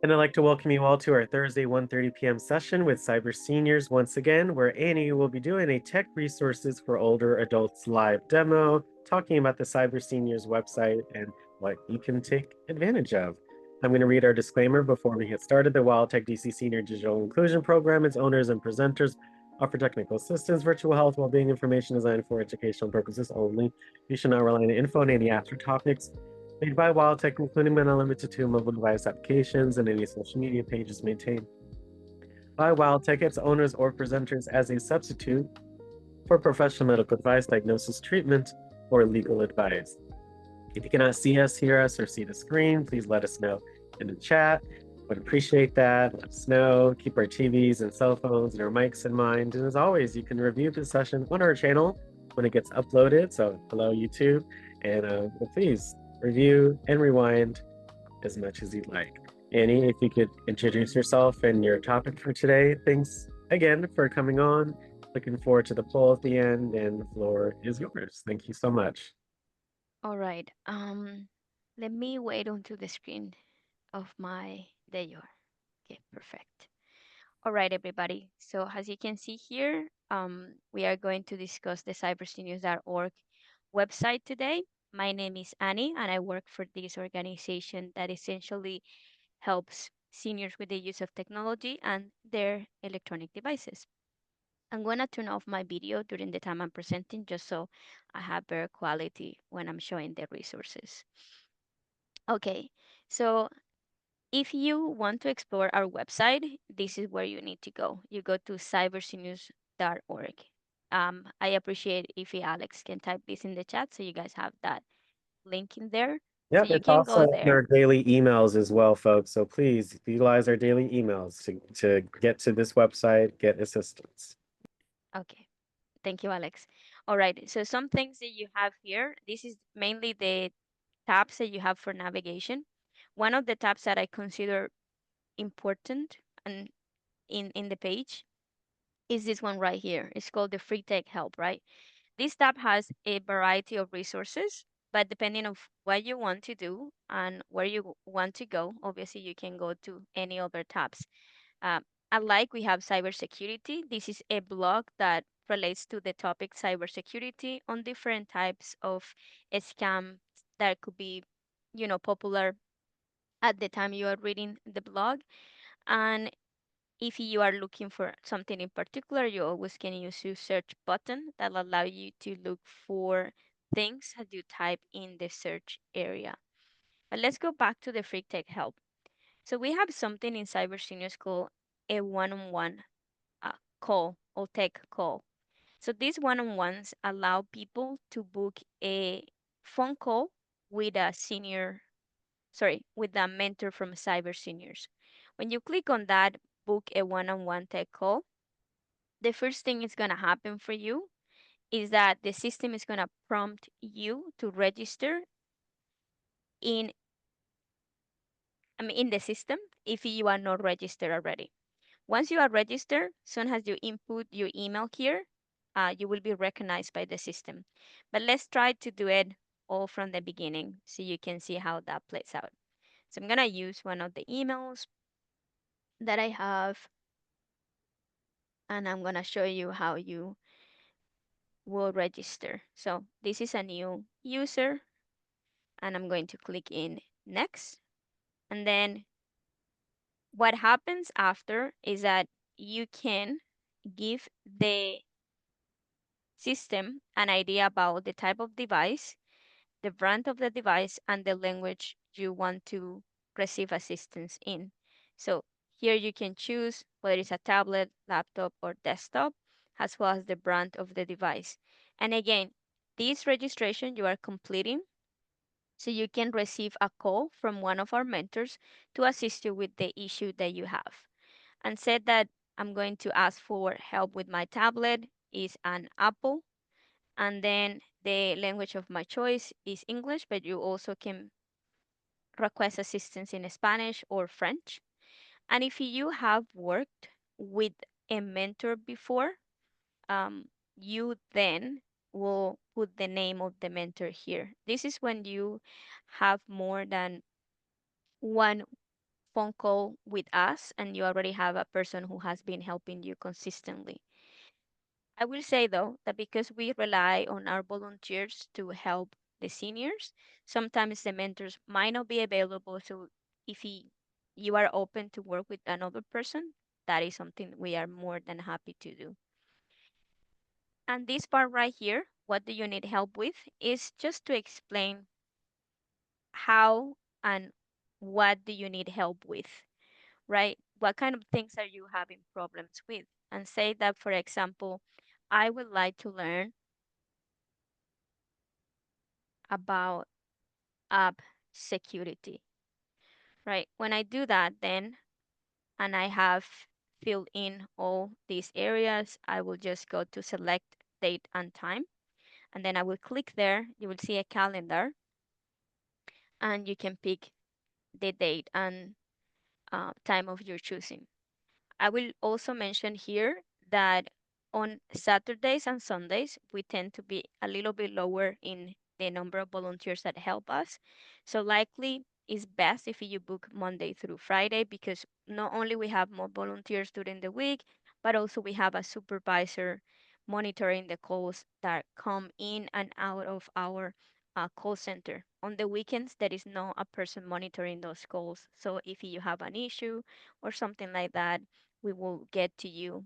And I'd like to welcome you all to our Thursday 1:30 p.m. session with Cyber Seniors once again, where Annie will be doing a tech resources for older adults live demo, talking about the Cyber Seniors website and what you can take advantage of. I'm going to read our disclaimer before we get started. The WildTech DC Senior Digital Inclusion Program, its owners and presenters offer technical assistance, virtual health, well-being information designed for educational purposes only. You should not rely on info on any after topics made by WildTech, including but not limited to mobile device applications and any social media pages maintained by WildTech, its owners, or presenters as a substitute for professional medical advice, diagnosis, treatment, or legal advice. If you cannot see us, hear us, or see the screen, please let us know in the chat. Would appreciate that. Let us know. Keep our TVs and cell phones and our mics in mind. And as always, you can review the session on our channel when it gets uploaded. So hello, YouTube. And please review and rewind as much as you'd like. Annie, if you could introduce yourself and your topic for today. Thanks again for coming on. Looking forward to the poll at the end, and the floor is yours. Thank you so much. All right. Let me wait until the screen of my. There you are. Okay, perfect. All right, everybody. So as you can see here, we are going to discuss the cyberseniors.org website today. My name is Annie, and I work for this organization that essentially helps seniors with the use of technology and their electronic devices. I'm going to turn off my video during the time I'm presenting just so I have better quality when I'm showing the resources. Okay, so if you want to explore our website, this is where you need to go. You go to cyberseniors.org. I appreciate if Alex can type this in the chat so you guys have that link in there. So Yep, you it's can also go in there. our daily emails as well, folks. So please utilize our daily emails to get to this website, get assistance. Okay, thank you, Alex. All right, so some things that you have here, this is mainly the tabs that you have for navigation. One of the tabs that I consider important and in the page is this one right here. It's called the Free Tech Help, right? This tab has a variety of resources, but depending on what you want to do and where you want to go, obviously you can go to any other tabs. Um, Unlike we have cybersecurity, this is a blog that relates to the topic cybersecurity on different types of scams that could be, popular at the time you are reading the blog. And if you are looking for something in particular, you always can use your search button that will allow you to look for things as you type in the search area. But let's go back to the free tech help. So we have something in Cyber Seniors called a one-on-one call or tech call. So these one-on-ones allow people to book a phone call with a with a mentor from Cyber Seniors. When you click on that, book a one-on-one tech call, the first thing is going to happen for you is that the system is going to prompt you to register in in the system if you are not registered already. Once you are registered, soon as you input your email here, you will be recognized by the system. But let's try to do it all from the beginning so you can see how that plays out. So I'm going to use one of the emails that I have, and I'm going to show you how you will register. So this is a new user, and I'm going to click in next. And then what happens after is that you can give the system an idea about the type of device, the brand of the device, and the language you want to receive assistance in. So here you can choose whether it's a tablet, laptop, or desktop, as well as the brand of the device. And again, this registration you are completing so you can receive a call from one of our mentors to assist you with the issue that you have. And said that I'm going to ask for help with my tablet is an Apple, and then the language of my choice is English, but you also can request assistance in Spanish or French. And if you have worked with a mentor before, you then will put the name of the mentor here. This is when you have more than one phone call with us and you already have a person who has been helping you consistently. I will say though that because we rely on our volunteers to help the seniors, sometimes the mentors might not be available. So if you are open to work with another person, that is something we are more than happy to do. And this part right here, what do you need help with, is just to explain how and what do you need help with, right? What kind of things are you having problems with? And say that, for example, I would like to learn about app security, right? When I do that, then, and I have filled in all these areas, I will just go to select date and time. And then I will click there. You will see a calendar and you can pick the date and time of your choosing. I will also mention here that on Saturdays and Sundays, we tend to be a little bit lower in the number of volunteers that help us. So likely it's best if you book Monday through Friday because not only we have more volunteers during the week, but also we have a supervisor monitoring the calls that come in and out of our call center. On the weekends, there is no a person monitoring those calls. So if you have an issue or something like that, we will get to you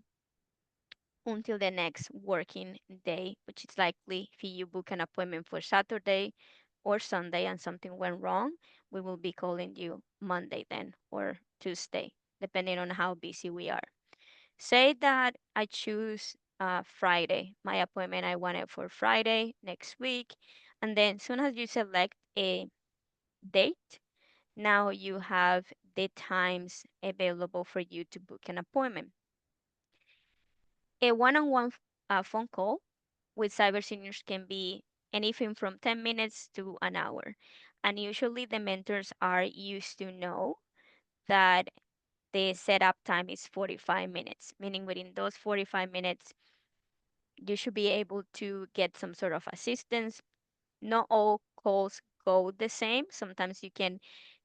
until the next working day, which is likely if you book an appointment for Saturday or Sunday and something went wrong, we will be calling you Monday then or Tuesday, depending on how busy we are. Say that I choose Friday, my appointment I want it for Friday next week. And then as soon as you select a date, now you have the times available for you to book an appointment. A one-on-one phone call with cyber seniors can be anything from 10 minutes to an hour. And usually the mentors are used to know that the setup time is 45 minutes, meaning within those 45 minutes, you should be able to get some sort of assistance. Not all calls go the same. Sometimes you can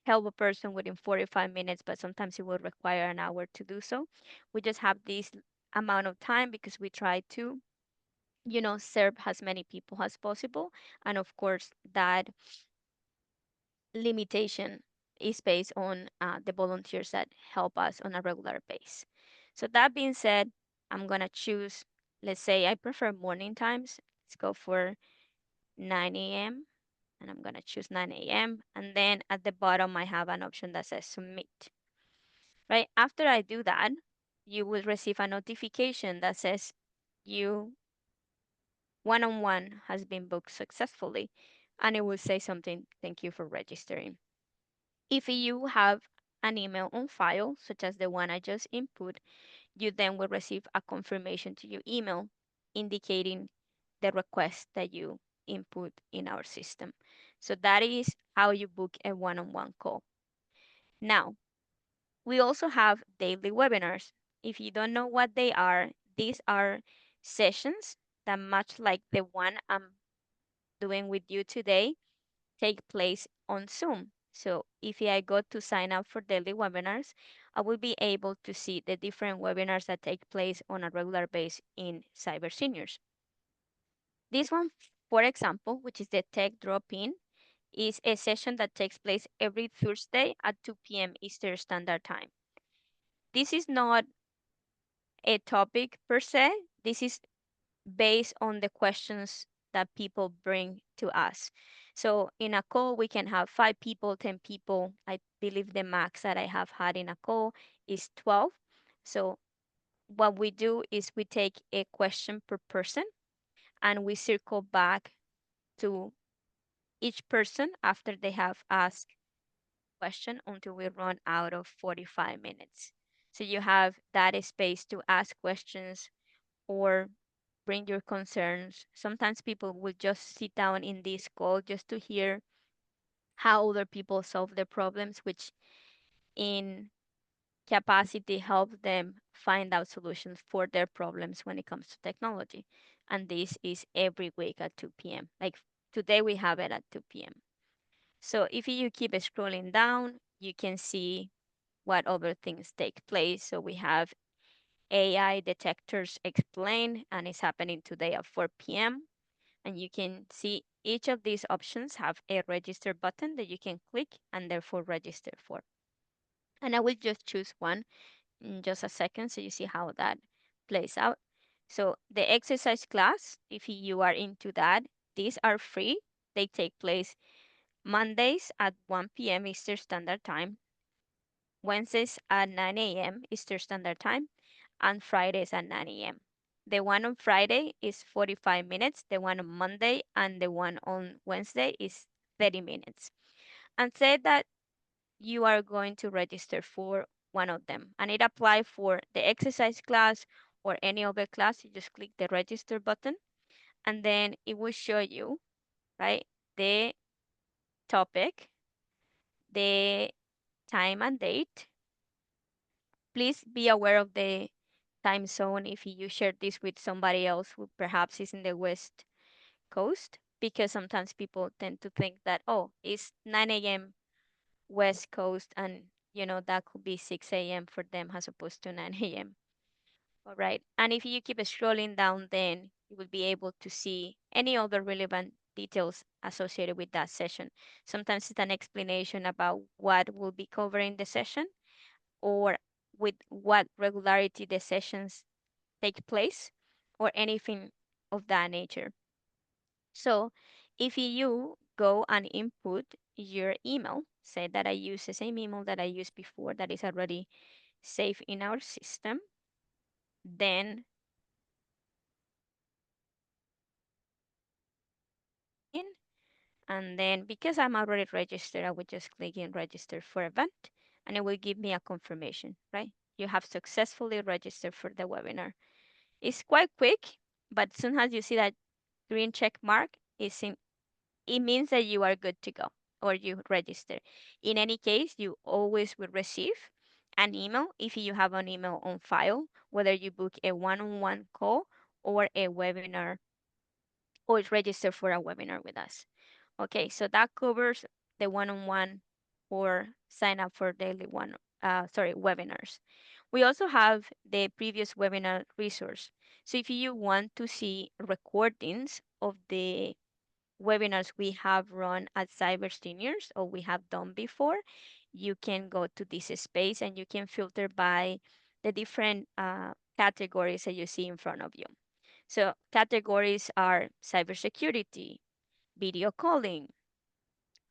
help a person within 45 minutes, but sometimes it will require an hour to do so. We just have this amount of time because we try to serve as many people as possible. And of course, that limitation is based on the volunteers that help us on a regular basis. So that being said, I'm gonna choose, let's say I prefer morning times. Let's go for 9 a.m. and I'm gonna choose 9 a.m. And then at the bottom, I have an option that says submit. Right after I do that, you will receive a notification that says you one-on-one has been booked successfully, and it will say something, thank you for registering. If you have an email on file, such as the one I just input, you then will receive a confirmation to your email indicating the request that you input in our system. So that is how you book a one-on-one call. Now, we also have daily webinars. If you don't know what they are, these are sessions that, much like the one I'm doing with you today, take place on Zoom. So if I go to sign up for daily webinars, I will be able to see the different webinars that take place on a regular basis in Cyber Seniors. This one, for example, which is the Tech Drop-In, is a session that takes place every Thursday at 2 p.m. Eastern Standard Time. This is not a topic per se. This is based on the questions that people bring to us. So in a call, we can have 5 people, 10 people. I believe the max that I have had in a call is 12. So what we do is we take a question per person and we circle back to each person after they have asked question until we run out of 45 minutes. So you have that space to ask questions or bring your concerns. Sometimes people will just sit down in this call just to hear how other people solve their problems, which in capacity helps them find out solutions for their problems when it comes to technology. And this is every week at 2 p.m. Like today, we have it at 2 p.m. So if you keep scrolling down, you can see what other things take place. So we have AI detectors explained, and it's happening today at 4 p.m. And you can see each of these options have a register button that you can click and therefore register for. And I will just choose one in just a second so you see how that plays out. So the exercise class, if you are into that, these are free. They take place Mondays at 1 p.m. Eastern Standard Time, Wednesdays at 9 a.m. Eastern Standard Time, and Fridays at 9 a.m. The one on Friday is 45 minutes, the one on Monday and the one on Wednesday is 30 minutes. And say that you are going to register for one of them, and it applies for the exercise class or any other class. You just click the register button, and then it will show you, right, the topic, the time and date. Please be aware of the time zone if you share this with somebody else who perhaps is in the West Coast, because sometimes people tend to think that, oh, it's 9 a.m. West Coast, and that could be 6 a.m. for them as opposed to 9 a.m. All right. And if you keep scrolling down, then you will be able to see any other relevant details associated with that session. Sometimes it's an explanation about what will be covering the session, or with what regularity the sessions take place, or anything of that nature. So if you go and input your email, say that I use the same email that I used before that is already saved in our system, then in, and then because I'm already registered, I would just click in register for event, and it will give me a confirmation, right? You have successfully registered for the webinar. It's quite quick, but as soon as you see that green check mark, it means that you are good to go or you register. In any case, you always will receive an email if you have an email on file, whether you book a one-on-one call or a webinar or register for a webinar with us. Okay, so that covers the one-on-one or sign up for daily webinars. We also have the previous webinar resource. So if you want to see recordings of the webinars we have run at Cyber Seniors or we have done before, you can go to this space and you can filter by the different categories that you see in front of you. So categories are cybersecurity, video calling,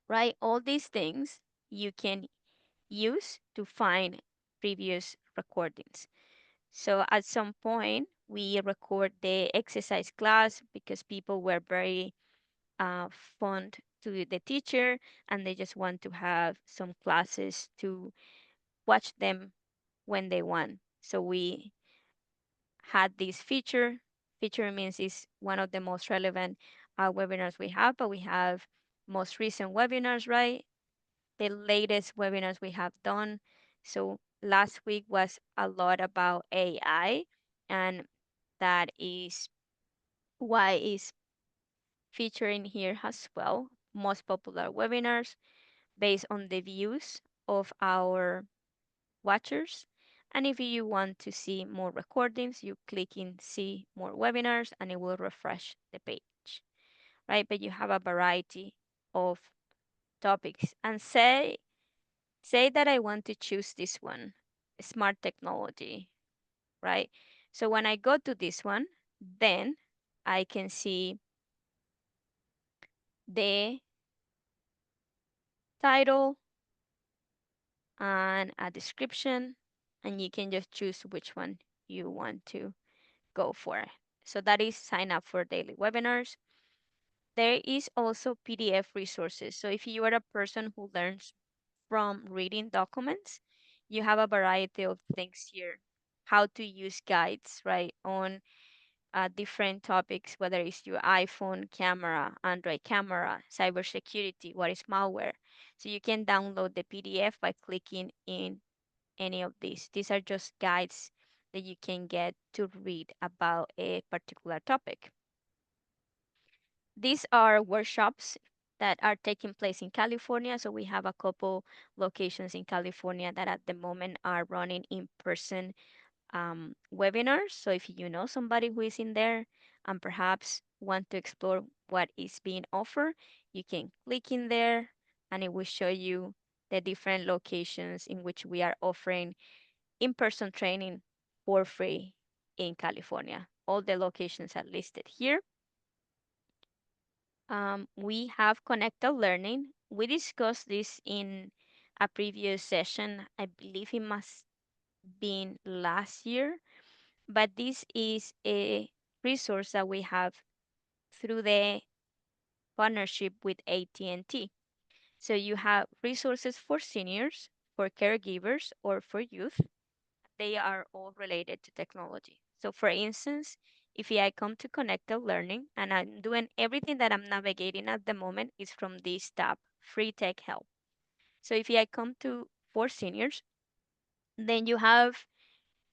right? All these things you can use to find previous recordings. So at some point, we record the exercise class because people were very fond to the teacher and they just want to have some classes to watch them when they want. So we had this feature. Feature means is one of the most relevant webinars we have, but we have most recent webinars, right? The latest webinars we have done. So last week was a lot about AI, and that is why is featuring here as well. Most popular webinars based on the views of our watchers. And if you want to see more recordings, you click in see more webinars and it will refresh the page, right? But you have a variety of topics. And say that I want to choose this one, smart technology, right? So when I go to this one, then I can see the title and a description, and you can just choose which one you want to go for. So that is sign up for daily webinars. There is also PDF resources. So if you are a person who learns from reading documents, you have a variety of things here. How to use guides, right, on different topics, whether it's your iPhone camera, Android camera, cybersecurity, what is malware. So you can download the PDF by clicking in any of these. These are just guides that you can get to read about a particular topic. These are workshops that are taking place in California. So we have a couple locations in California that at the moment are running in person webinars. So if you know somebody who is in there and perhaps want to explore what is being offered, you can click in there and it will show you the different locations in which we are offering in-person training for free in California. All the locations are listed here. We have connected learning. We discussed this in a previous session. I believe it must been last year, but this is a resource that we have through the partnership with AT&T. So you have resources for seniors, for caregivers, or for youth. They are all related to technology. So for instance, if I come to Connected Learning and I'm doing everything that I'm navigating at the moment is from this tab, Free Tech Help. So if I come to for seniors, then you have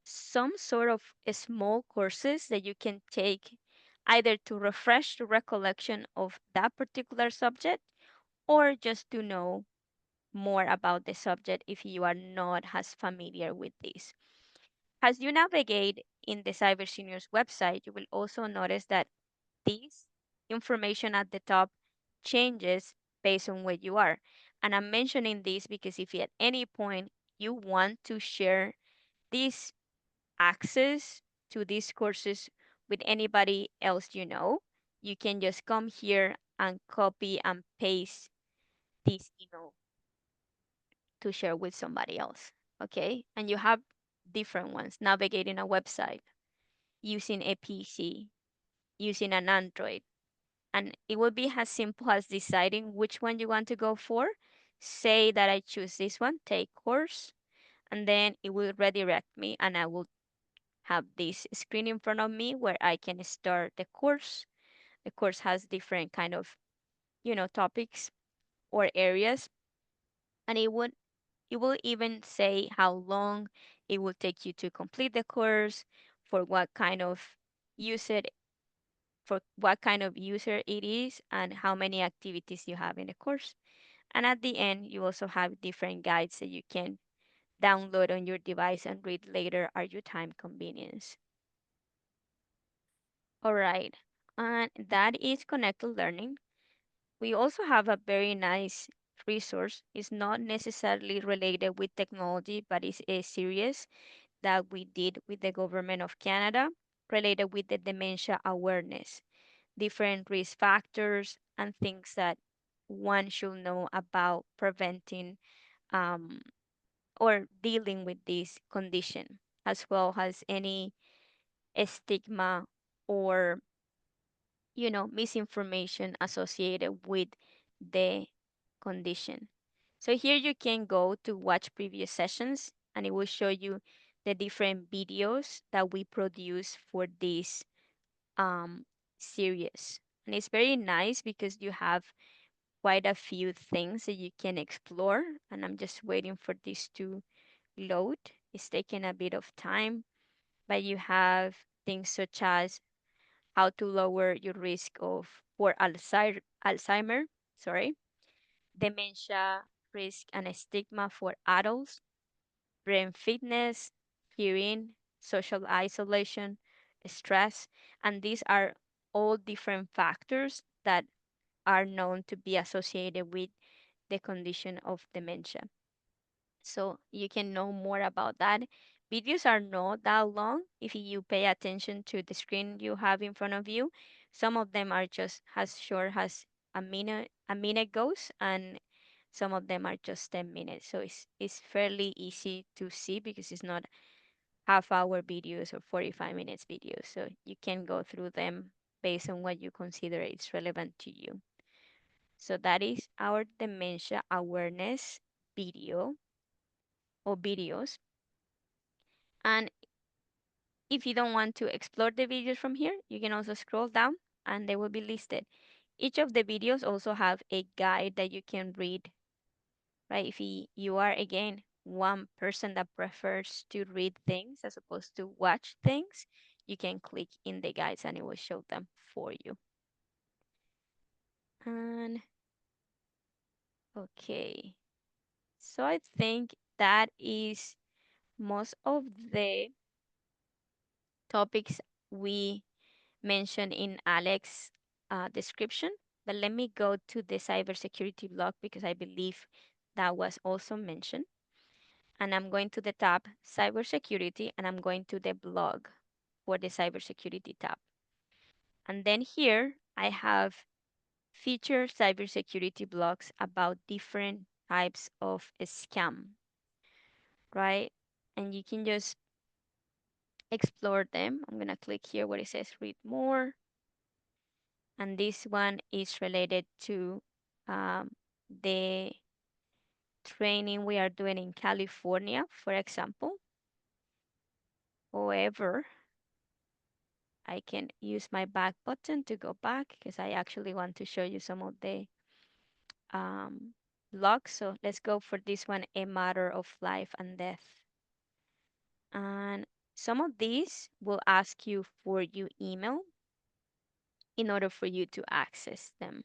some sort of small courses that you can take either to refresh the recollection of that particular subject or just to know more about the subject if you are not as familiar with this. As you navigate in the Cyber Seniors website, you will also notice that this information at the top changes based on where you are. And I'm mentioning this because if at any point you want to share this access to these courses with anybody else you know, you can just come here and copy and paste this email to share with somebody else. Okay. And you have different ones navigating a website, using a PC, using an Android. And it will be as simple as deciding which one you want to go for. Say that I choose this one, take course, and then it will redirect me and I will have this screen in front of me where I can start the course. The course has different kind of, topics or areas, and it will even say how long it will take you to complete the course, for what kind of user for what kind of user it is, and how many activities you have in the course. And at the end, you also have different guides that you can download on your device and read later at your time convenience. All right, and that is connected learning. We also have a very nice resource. It's not necessarily related with technology, but it's a series that we did with the government of Canada related with the dementia awareness, different risk factors, and things that one should know about preventing um, or dealing with this condition, as well as any stigma or misinformation associated with the condition. So here you can go to watch previous sessions and it will show you the different videos that we produce for this um, series. And it's very nice because you have quite a few things that you can explore. And I'm just waiting for this to load. It's taking a bit of time, but you have things such as how to lower your risk of for Alzheimer, sorry, dementia risk and stigma for adults, brain fitness, hearing, social isolation, stress, and these are all different factors that are known to be associated with the condition of dementia. So you can know more about that. Videos are not that long if you pay attention to the screen you have in front of you. Some of them are just as short as a minute goes, and some of them are just 10 minutes. So it's fairly easy to see because it's not half-hour videos or 45 minutes videos. So you can go through them based on what you consider is relevant to you. So that is our dementia awareness video or videos. And if you don't want to explore the videos from here, you can also scroll down and they will be listed. Each of the videos also have a guide that you can read, right? If you are, again, one person that prefers to read things as opposed to watch things, you can click in the guides and it will show them for you. And Okay, so I think that is most of the topics we mentioned in Alex's description. But let me go to the cybersecurity blog because I believe that was also mentioned. And I'm going to the tab cybersecurity and I'm going to the blog for the cybersecurity tab. And then here I have featured cybersecurity blogs about different types of scam, right? And you can just explore them. I'm going to click here where it says read more. And this one is related to the training we are doing in California, for example. However, I can use my back button to go back because I actually want to show you some of the um, logs. So let's go for this one, a matter of life and death. And some of these will ask you for your email in order for you to access them.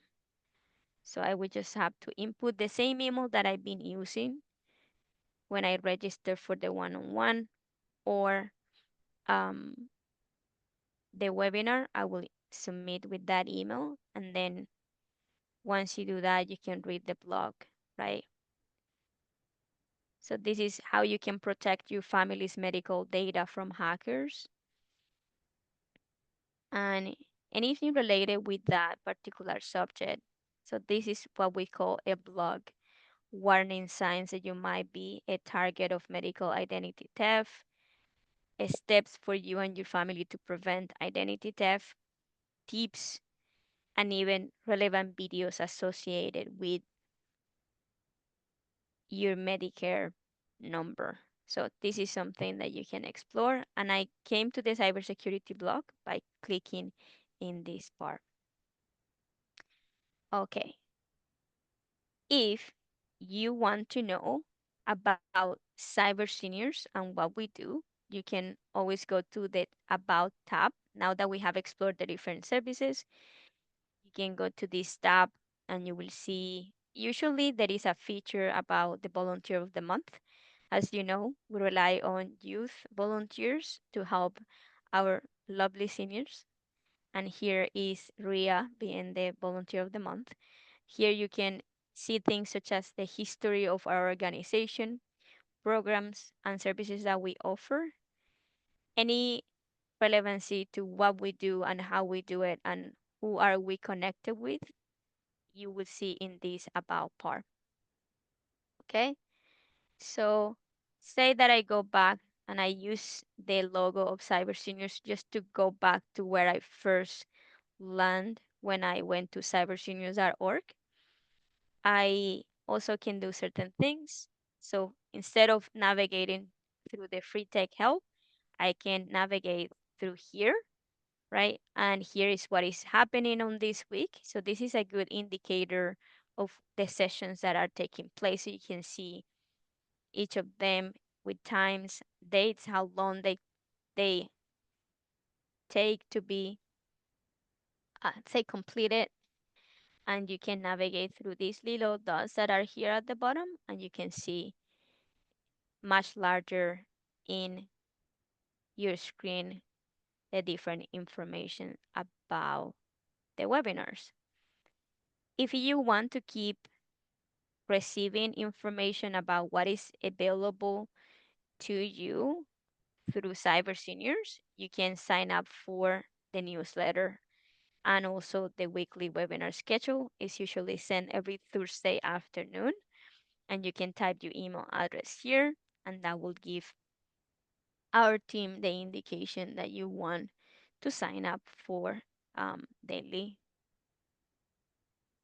So I would just have to input the same email that I've been using when I register for the one-on-one or um, the webinar. I will submit with that email. And then once you do that, you can read the blog, right? So this is how you can protect your family's medical data from hackers and anything related with that particular subject. So this is what we call a blog. Warning signs that you might be a target of medical identity theft, steps for you and your family to prevent identity theft, tips, and even relevant videos associated with your Medicare number. So this is something that you can explore. And I came to the cybersecurity blog by clicking in this part. Okay. If you want to know about cyber seniors and what we do, you can always go to the About tab. Now that we have explored the different services, you can go to this tab and you will see usually there is a feature about the volunteer of the month. As you know, we rely on youth volunteers to help our lovely seniors. And here is Ria being the volunteer of the month. Here you can see things such as the history of our organization, programs, and services that we offer, any relevancy to what we do and how we do it, and who are we connected with, you will see in this About part. Okay, so say that I go back and I use the logo of Cyber Seniors just to go back to where I first land when I went to cyberseniors.org. I also can do certain things. So instead of navigating through the free tech help, I can navigate through here, right? And here is what is happening on this week. So this is a good indicator of the sessions that are taking place. So you can see each of them with times, dates, how long they take to be say completed, and you can navigate through these little dots that are here at the bottom, and you can see much larger in your screen the different information about the webinars. If you want to keep receiving information about what is available to you through Cyber Seniors, you can sign up for the newsletter, and also the weekly webinar schedule is usually sent every Thursday afternoon, and you can type your email address here, and that will give our team the indication that you want to sign up for daily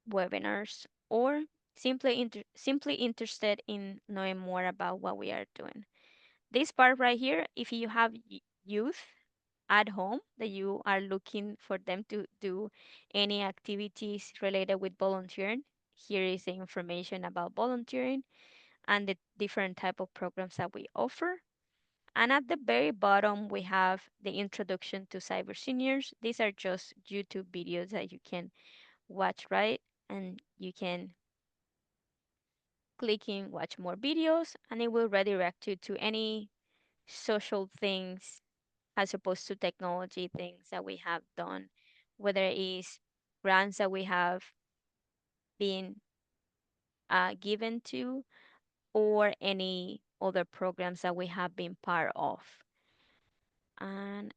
webinars, or simply interested in knowing more about what we are doing. This part right here, if you have youth at home that you are looking for them to do any activities related with volunteering, here is the information about volunteering and the different type of programs that we offer. And at the very bottom, we have the introduction to cyber seniors. These are just YouTube videos that you can watch, right? And you can clicking watch more videos, and it will redirect you to any social things as opposed to technology things that we have done, whether it is grants that we have been given to or any other programs that we have been part of. And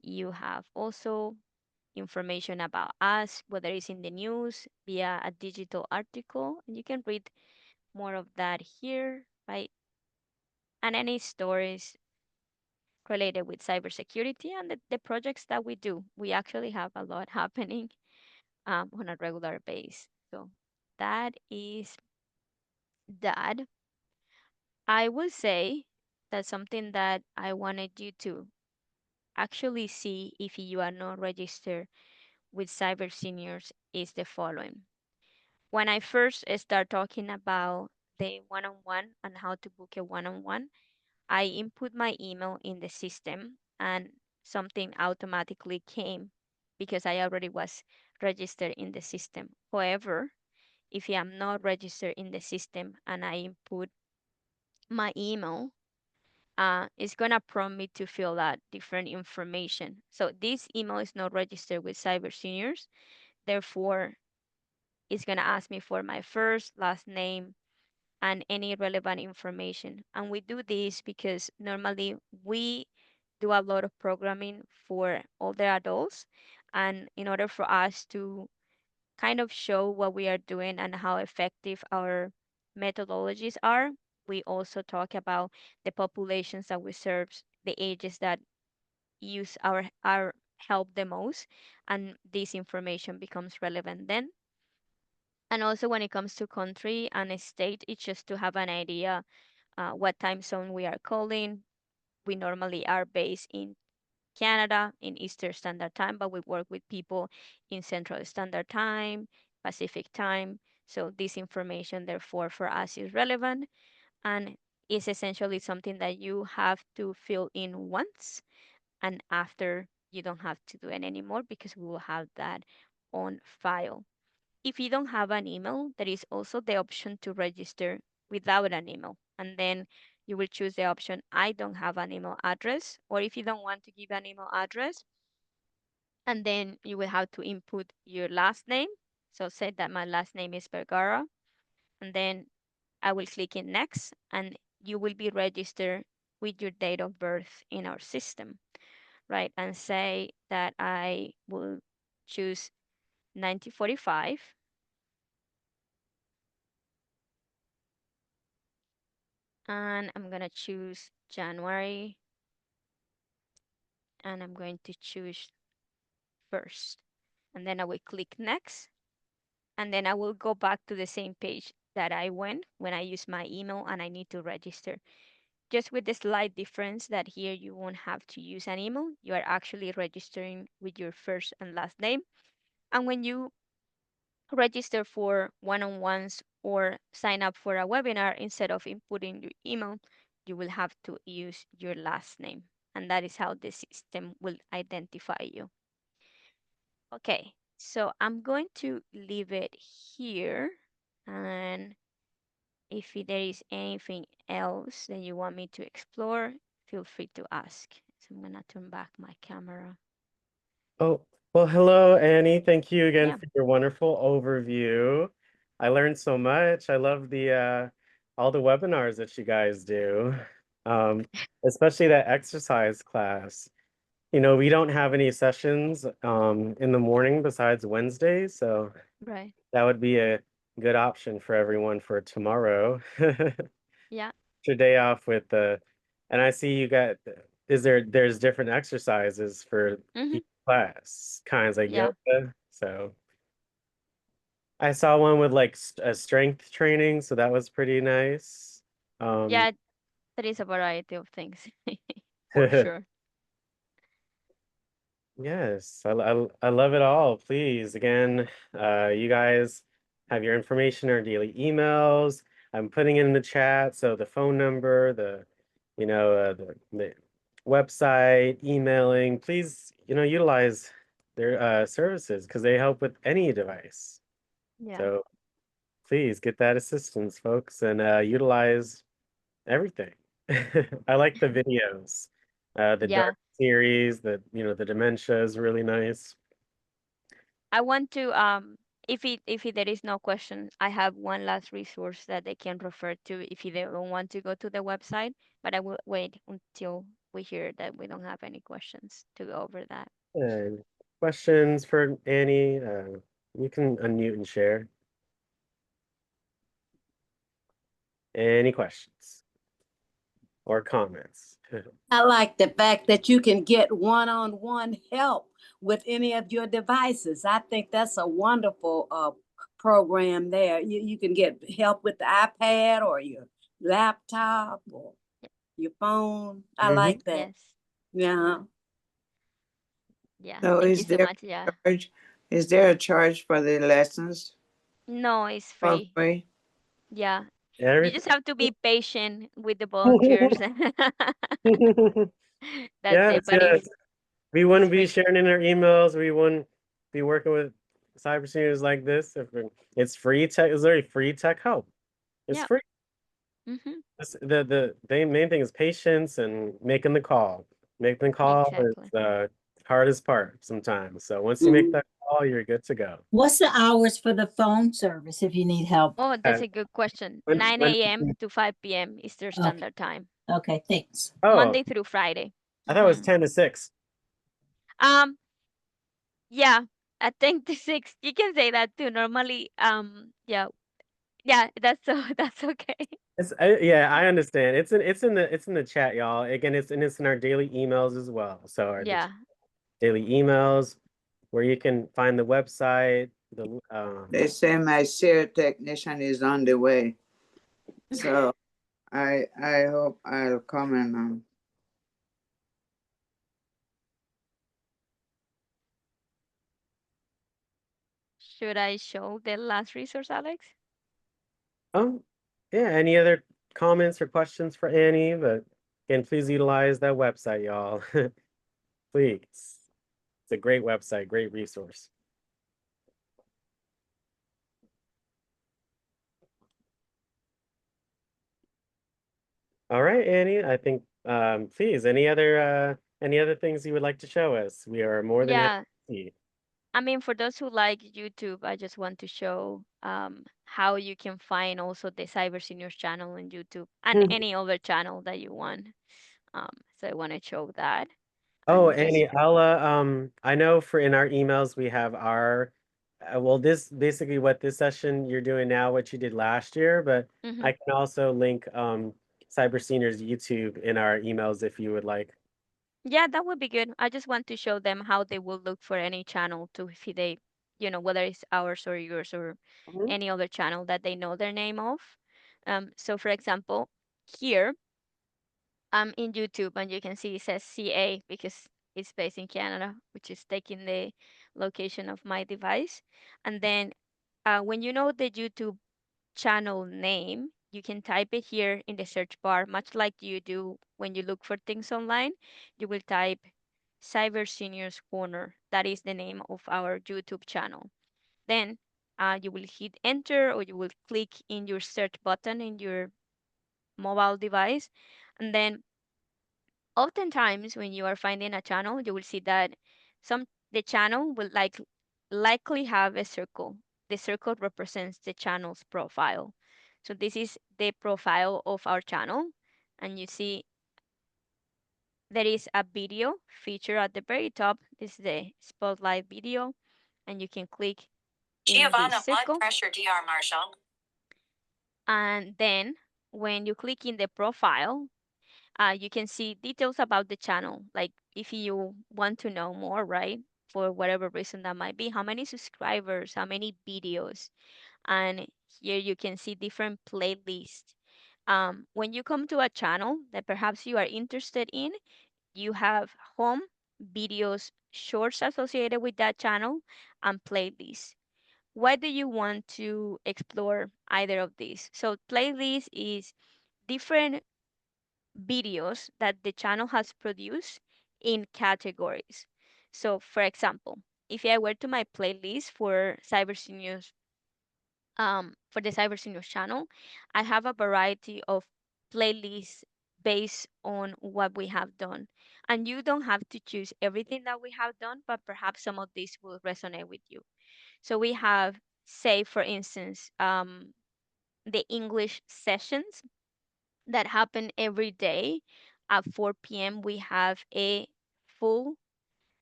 you have also information about us, whether it's in the news, via a digital article. And you can read more of that here, right? And any stories related with cybersecurity and the projects that we do. We actually have a lot happening on a regular base. So that is that. I will say that something that I wanted you to actually see if you are not registered with Cyber Seniors is the following. When I first start talking about the one-on-one and how to book a one-on-one, I input my email in the system and something automatically came because I already was registered in the system. However, if I am not registered in the system and I input my email, it's gonna prompt me to fill out different information. So this email is not registered with Cyber Seniors, therefore it's gonna ask me for my first, last name, and any relevant information. And we do this because normally we do a lot of programming for older adults. And in order for us to kind of show what we are doing and how effective our methodologies are, we also talk about the populations that we serve, the ages that use our help the most, and this information becomes relevant then. And also when it comes to country and state, it's just to have an idea what time zone we are calling. We normally are based in Canada in Eastern Standard Time, but we work with people in Central Standard Time, Pacific Time. So this information, therefore, for us is relevant and is essentially something that you have to fill in once, and after you don't have to do it anymore because we will have that on file. If you don't have an email, there is also the option to register without an email. And then you will choose the option, I don't have an email address. Or if you don't want to give an email address, and then you will have to input your last name. So say that my last name is Vergara. And then I will click in next, and you will be registered with your date of birth in our system, right? And say that I will choose 1945. And I'm gonna choose January, and I'm going to choose first. And then I will click next, and then I will go back to the same page that I went when I use my email and I need to register. Just with the slight difference that here you won't have to use an email. You are actually registering with your first and last name. And when you register for one-on-ones or sign up for a webinar, instead of inputting your email, you will have to use your last name. And that is how the system will identify you. Okay, so I'm going to leave it here. And if there is anything else that you want me to explore, feel free to ask. So I'm gonna turn back my camera. Oh, well, hello, Annie. Thank you again Yeah, for your wonderful overview. I learned so much. I love the all the webinars that you guys do. Um, Especially that exercise class. You know, we don't have any sessions in the morning besides Wednesday, so right. that would be a good option for everyone for tomorrow. Yeah. Your day off with the, and I see you got, there's different exercises for Mm-hmm. each class, kinds like Yeah. yoga. So I saw one with like a strength training, so that was pretty nice. Um, Yeah, there is a variety of things for sure. yes, I love it all. Please, again, you guys have your information or daily emails. I'm putting it in the chat, so the phone number, the website, emailing. Please, utilize their services because they help with any device. Yeah. So please get that assistance, folks, and utilize everything. I like the videos. The Yeah, dark series, the dementia is really nice. I want to if there is no question, I have one last resource that they can refer to if they don't want to go to the website, but I will wait until we hear that we don't have any questions to go over that. And questions for Annie? You can unmute and share. Any questions or comments? I like the fact that you can get one-on-one help with any of your devices. I think that's a wonderful program there. You can get help with the iPad or your laptop or your phone. I Mhm. like that. Yes. Yeah. Yeah. So Thank you so much. Yeah. is there a charge for the lessons No, it's for free. free? Yeah. You Everything. just have to be patient with the volunteers. That's it. Yes, But yes. We it's wouldn't be free. sharing in our emails. We wouldn't be working with cyber seniors like this if it's free tech. It's very free tech help. It's Yeah. free. Mm-hmm. The main thing is patience and making the call. Making the call is Exactly. the hardest part sometimes. So once you make that call, you're good to go. What's the hours for the phone service if you need help? Oh, that's a good question. When 9 when a.m. to 5 p.m. Eastern Okay. Standard Time, Okay, thanks. oh, Monday through Friday. I thought it was Mhm. 10 to 6. Yeah, at 10 to 6. You can say that too. Normally, yeah, that's so that's okay. Yeah, I understand. It's in the chat, y'all. Again, it's in our daily emails as well. So Yeah. daily emails where you can find the website, They say my SEER technician is on the way. So I hope I'll come and Should I show the last resource, Alex? um yeah, any other comments or questions for Annie? But again, please utilize that website, y'all. Please. It's a great website, great resource. All right, Annie, I think please, any other things you would like to show us? We are more than happy Yeah. to see. I mean, for those who like YouTube, I just want to show how you can find also the Cyber Seniors channel on YouTube and any other channel that you want. So I want to show that. Oh, And just Annie, I know for in our emails we have our, well, this basically what this session you're doing now, what you did last year, but I can also link Cyber Seniors YouTube in our emails if you would like. yeah, that would be good. I just want to show them how they will look for any channel to if they, whether it's ours or yours or Mhm. any other channel that they know their name of. So for example, here I'm in YouTube and you can see it says CA because it's based in Canada, which is taking the location of my device. And then when you know the YouTube channel name, you can type it here in the search bar, much like you do when you look for things online. You will type Cyber Seniors Corner. That is the name of our YouTube channel. Then you will hit enter or you will click in your search button in your mobile device. And then oftentimes when you are finding a channel, you will see that the channel will likely have a circle. The circle represents the channel's profile. So this is the profile of our channel, and you see there is a video feature at the very top. This is the spotlight video, and you can click in the Giovanna Blood circle. Pressure DR Marshall. And then when you click in the profile, you can see details about the channel. Like if you want to know more, right? For whatever reason that might be, how many subscribers, how many videos. And here you can see different playlists. When you come to a channel that perhaps you are interested in, you have home, videos, shorts associated with that channel, and playlists. Why do you want to explore either of these? So playlist is different videos that the channel has produced in categories. So, for example, if I were to my playlist for Cyber Seniors for the Cyber Seniors channel, I have a variety of playlists based on what we have done. And you don't have to choose everything that we have done, but perhaps some of these will resonate with you. So we have, say, for instance, the English sessions that happen every day at 4 p.m. We have a full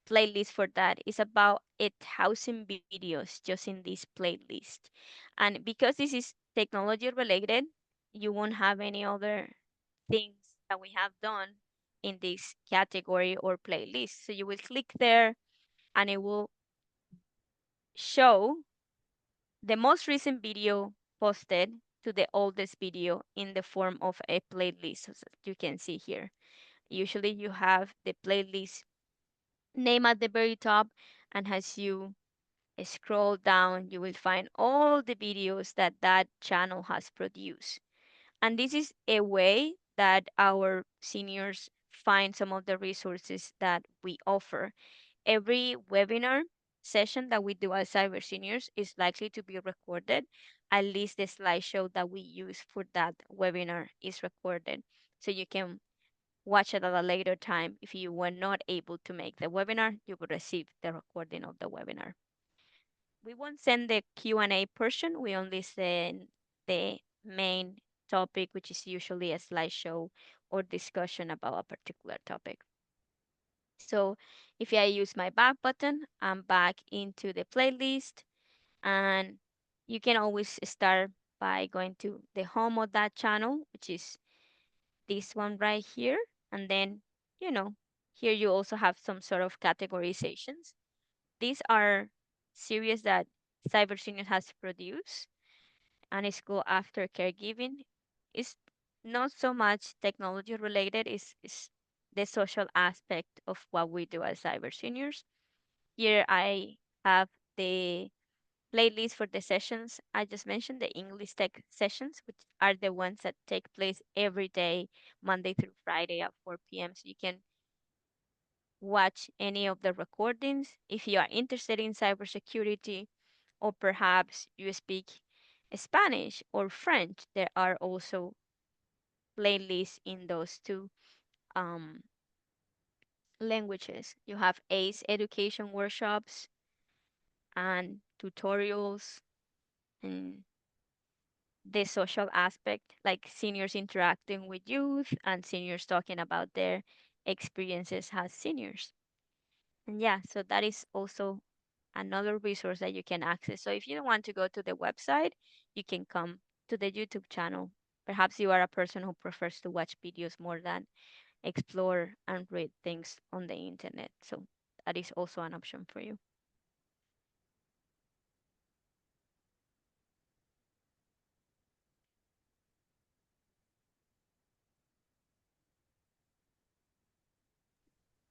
playlist for that. It's about 1,000 videos just in this playlist. And because this is technology related, you won't have any other things that we have done in this category or playlist. So you will click there and it will show the most recent video posted to the oldest video in the form of a playlist, as you can see here. Usually you have the playlist name at the very top, and as you scroll down, you will find all the videos that that channel has produced. And this is a way that our seniors find some of the resources that we offer. Every webinar session that we do as cyber seniors is likely to be recorded. At least the slideshow that we use for that webinar is recorded. So you can watch it at a later time. If you were not able to make the webinar, you will receive the recording of the webinar. We won't send the Q&A portion. We only send the main topic, which is usually a slideshow or discussion about a particular topic. So if I use my back button, I'm back into the playlist, and you can always start by going to the home of that channel, which is this one right here. And then, you know, here you also have some sort of categorizations. These are series that Cyber Senior has produced, and it's called After Caregiving. It's not so much technology related, it's the social aspect of what we do as Cyber Seniors. Here I have the playlist for the sessions I just mentioned, the English Tech sessions, which are the ones that take place every day, Monday through Friday at 4 p.m. So you can watch any of the recordings. If you are interested in cybersecurity, or perhaps you speak Spanish or French, there are also playlists in those two um, languages. You have ACE education workshops and tutorials, and the social aspect, like seniors interacting with youth and seniors talking about their experiences as seniors. And yeah, so that is also another resource that you can access. So if you don't want to go to the website, you can come to the YouTube channel. Perhaps you are a person who prefers to watch videos more than explore and read things on the internet. So that is also an option for you.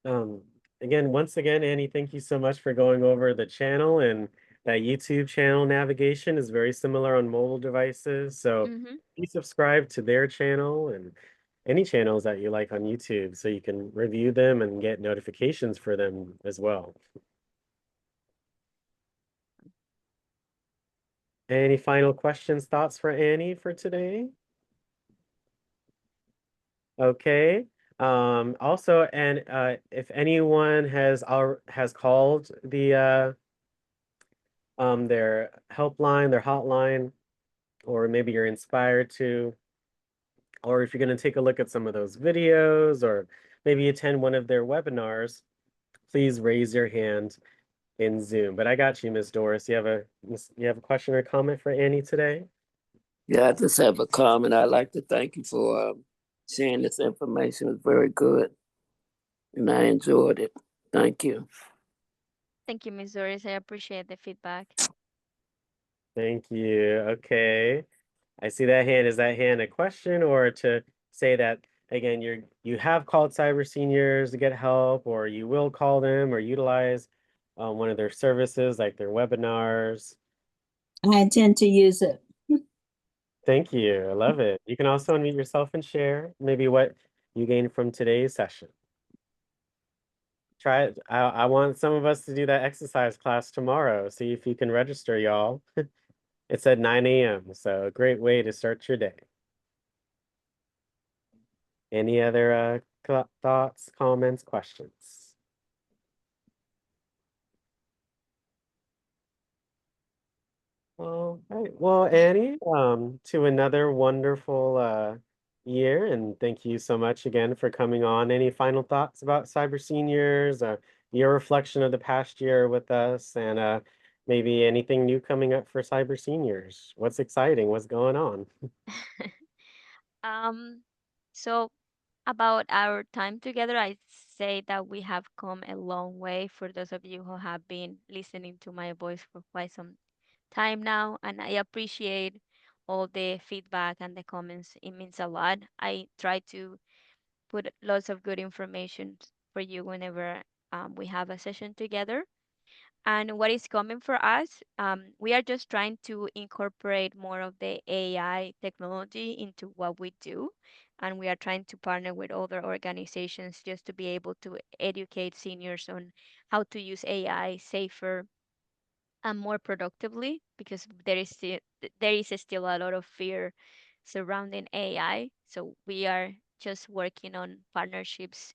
Um, once again, Annie, thank you so much for going over the channel, and that YouTube channel navigation is very similar on mobile devices. So please subscribe to their channel and any channels that you like on YouTube so you can review them and get notifications for them as well. Any final questions, thoughts for Annie for today? Okay. Also, and if anyone has called the their helpline, their hotline, or maybe you're inspired to, or if you're going to take a look at some of those videos or maybe attend one of their webinars, please raise your hand in Zoom. But I got you, Ms. Doris. You have a question or comment for Annie today? Yeah, I just have a comment. I'd like to thank you for sharing this information. It's very good, and I enjoyed it. Thank you. Thank you, Ms. Doris. I appreciate the feedback. Thank you. Okay. I see that hand. Is that hand a question, or to say that again, you have called Cyber Seniors to get help, or you will call them or utilize one of their services like their webinars? I intend to use it. Thank you. I love it. You can also unmute yourself and share maybe what you gained from today's session. Try it. I want some of us to do that exercise class tomorrow. See if you can register, y'all. It's at 9 a.m., so a great way to start your day. Any other thoughts, comments, questions? All right. Well, Annie, to another wonderful year, and thank you so much again for coming on. Any final thoughts about Cyber Seniors, your reflection of the past year with us, and maybe anything new coming up for Cyber Seniors? What's exciting? What's going on? Um, so about our time together, I say that we have come a long way for those of you who have been listening to my voice for quite some time now, and I appreciate all the feedback and the comments. It means a lot. I try to put lots of good information for you whenever we have a session together. And what is coming for us, we are just trying to incorporate more of the AI technology into what we do. And we are trying to partner with other organizations just to be able to educate seniors on how to use AI safer and more productively, because there is still a lot of fear surrounding AI. So we are just working on partnerships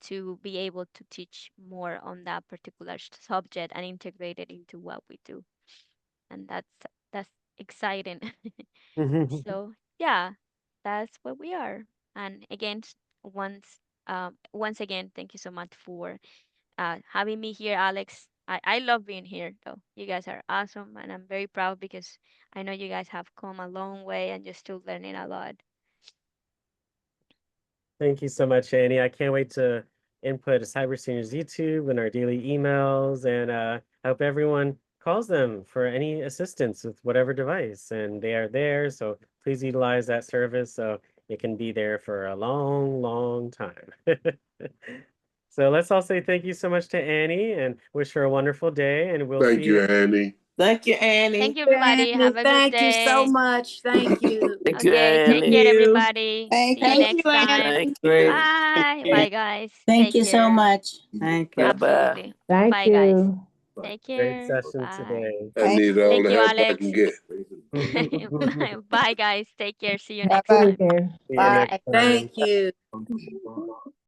to be able to teach more on that particular subject and integrate it into what we do. And that's exciting. So yeah, that's what we are. And again, once again, thank you so much for having me here, Alex. I love being here though. You guys are awesome, and I'm very proud because I know you guys have come a long way and you're still learning a lot. Thank you so much, Annie. I can't wait to input a Cyber Seniors YouTube and our daily emails, and I hope everyone calls them for any assistance with whatever device, and they are there. So please utilize that service so it can be there for a long, long time. So let's all say thank you so much to Annie and wish her a wonderful day, and we'll Thank see you, you. Annie. Thank you, Annie. Thank you, everybody. Annie, Have a good thank you so day. much. Thank you. Thank you, Okay, take Annie. care, you. everybody. Thank See you you. next time. Thank Great. you. Bye. Yeah. Bye, guys. Thank Take you so care. much. Thank you. Bye-bye. Absolutely. Thank Bye, guys. you. Take Great care. session Bye. today. I need all Thank the you, help I Alex. can get. Bye, guys. Take care. See you Have next a time. good day. See you Bye. next time. Thank you.